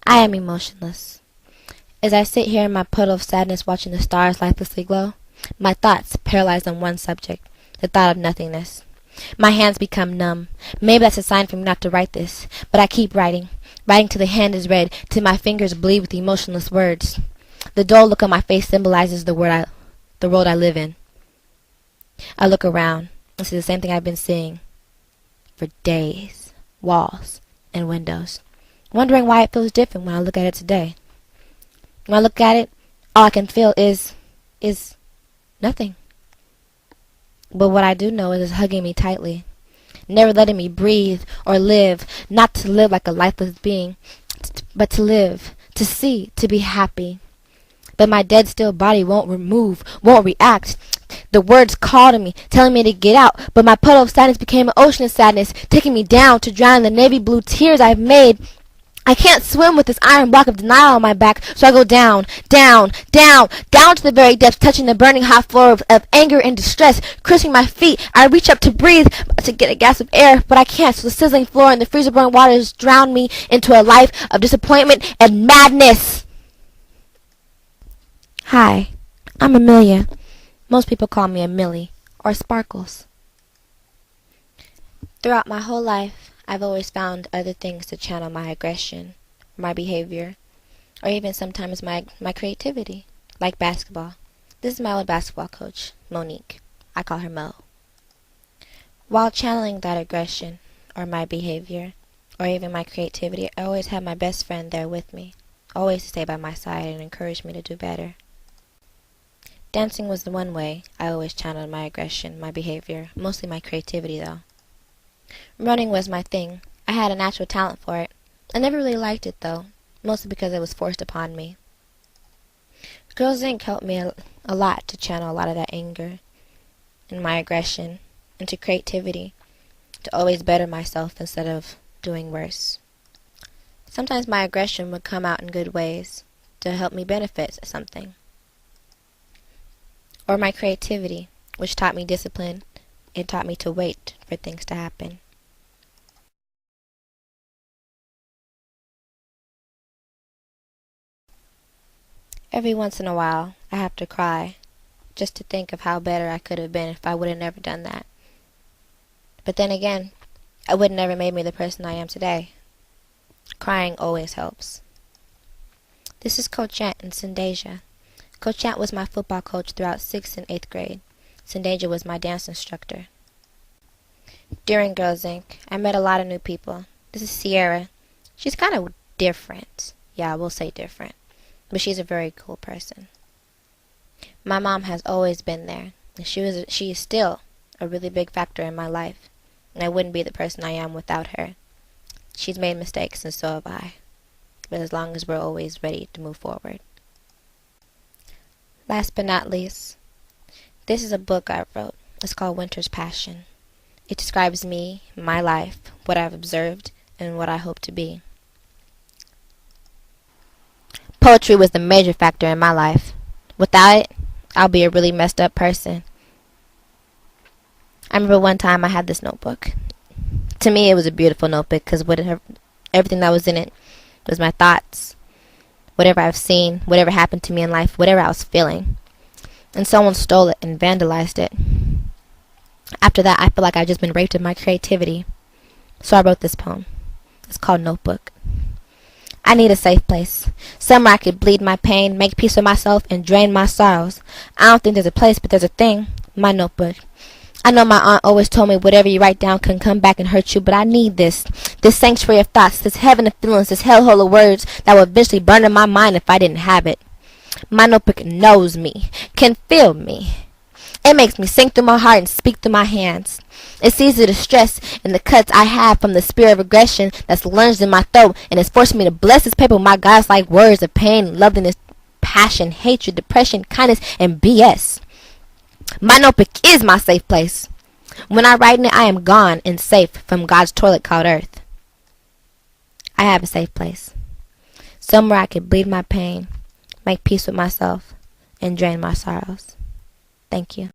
I am emotionless. As I sit here in my puddle of sadness watching the stars lifelessly glow, my thoughts paralyzed on one subject, the thought of nothingness. My hands become numb. Maybe that's a sign for me not to write this, but I keep writing till the hand is red, till my fingers bleed with emotionless words. The dull look on my face symbolizes the world I live in. I look around and see the same thing I've been seeing for days, walls and windows, wondering why it feels different when I look at it today. When I look at it, all I can feel is nothing. But what I do know is it's hugging me tightly, never letting me breathe or live, not to live like a lifeless being, but to live, to see, to be happy. But my dead still body won't move, won't react. The words call to me, telling me to get out, but my puddle of sadness became an ocean of sadness, taking me down to drown in the navy blue tears I've made. I can't swim with this iron block of denial on my back, so I go down, down, down, down to the very depths, touching the burning hot floor of anger and distress, crisping my feet. I reach up to breathe, to get a gasp of air, but I can't, so the sizzling floor and the freezer-burn waters drown me into a life of disappointment and madness. Hi, I'm Amelia. Most people call me Millie, or Sparkles. Throughout my whole life, I've always found other things to channel my aggression, my behavior, or even sometimes my creativity, like basketball. This is my old basketball coach, Monique. I call her Mo. While channeling that aggression, or my behavior, or even my creativity, I always had my best friend there with me, always to stay by my side and encourage me to do better. Dancing was the one way I always channeled my aggression, my behavior, mostly my creativity though. Running was my thing. I had a natural talent for it. I never really liked it though, mostly because it was forced upon me. Girls Inc. helped me a lot to channel a lot of that anger and my aggression into creativity, to always better myself instead of doing worse. Sometimes my aggression would come out in good ways to help me benefit something. Or my creativity, which taught me discipline. It taught me to wait for things to happen. Every once in a while, I have to cry, just to think of how better I could have been if I would have never done that. But then again, it would have never made me the person I am today. Crying always helps. This is Coach Ant in Syndesia. Coach Ant was my football coach throughout 6th and 8th grade. Syndesia was my dance instructor. During Girls Inc., I met a lot of new people. This is Sierra. She's kind of different. Yeah, I will say different. But she's a very cool person. My mom has always been there. And she is still a really big factor in my life. And I wouldn't be the person I am without her. She's made mistakes, and so have I. But as long as we're always ready to move forward. Last but not least, this is a book I wrote. It's called Winter's Passion. It describes me, my life, what I've observed, and what I hope to be. Poetry was the major factor in my life. Without it, I'll be a really messed up person. I remember one time I had this notebook. To me, it was a beautiful notebook because everything that was in it was my thoughts, whatever I've seen, whatever happened to me in life, whatever I was feeling. And someone stole it and vandalized it. After that, I feel like I've just been raped of my creativity. So I wrote this poem. It's called Notebook. I need a safe place, somewhere I could bleed my pain, make peace with myself, and drain my sorrows. I don't think there's a place, but there's a thing, my notebook. I know my aunt always told me whatever you write down can come back and hurt you, but I need this sanctuary of thoughts, this heaven of feelings, this hellhole of words that will eventually burn in my mind if I didn't have it. My notebook knows me, can feel me. It makes me sink through my heart and speak through my hands. It sees the distress and the cuts I have from the spirit of aggression that's lunged in my throat, and it's forcing me to bless this paper with my goddess-like words of pain, loveliness, passion, hatred, depression, kindness, and BS. My notebook is my safe place. When I write in it, I am gone and safe from God's toilet called Earth. I have a safe place. Somewhere I can bleed my pain, make peace with myself, and drain my sorrows. Thank you.